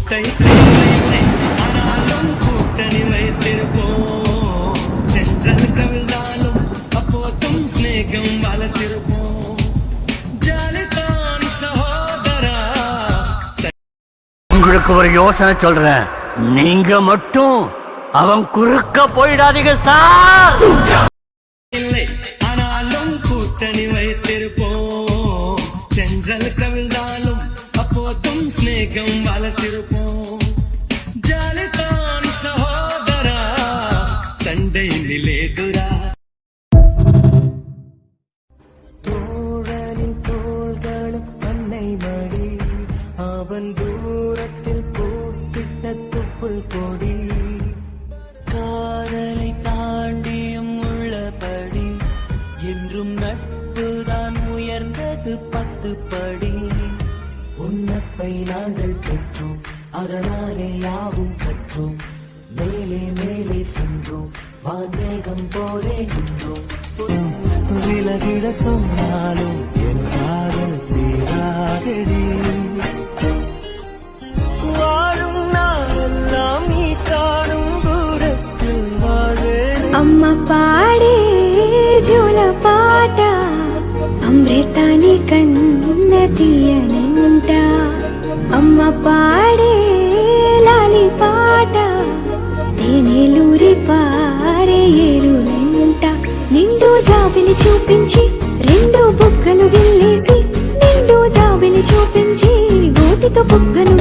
கோட்டை ஆனாலும் கூட்டணி வைத்திருப்போம். சென்றல் கவிழ்ந்தாலும் அப்போதும் ஸ்நேகம் வளர்த்திருப்போம். ஜாலிதான் சகோதரா. உங்களுக்கு ஒரு யோசனை சொல்றேன், நீங்க மட்டும் அவன் குறுக்க போயிடாதீங்க சார். இல்லை ஆனாலும் கூட்டணி வைத்திருப்போம். சென்றல் கவிழ்ந்தாலும் அப்போதும் ஸ்நேகம் வளர்த்திருப்போம். ஜாலிதான் சகோதரா, சண்டை நிலேதுரா. தோழனின் தோள்களும் அன்னை மடி, அவன் தூரத்தில் பூத்திட்ட துப்புள் கொடி. காதலை தாண்டியும் உள்ளபடி என்றும் நட்புதான் உயர்ந்தது 10 படி. உன்னப்பை நாங்கள் பெற்றோம், அதனாலே யாவும் கற்றோம். மேலே மேலே சென்றோம், வாந்தேகம் போலே நின்றோம். விலகிட சொன்னாலும் என் காதல் தீராதடி. வாழும் நாளெல்லாம் நீ காணும் தூரத்தில் வாழேன். అమ్మ పాడే జోల పాట అమృతాని కన్న తీయనంట. అమ్మ పాడే లాలి పాట తేనెలూరి పారే ఏరులంట. నిండు జాబిలి చూపించి 2 బుగ్గలు గిల్లేసి, నిండు జాబిలి చూపించి గోటితో బుగ్గను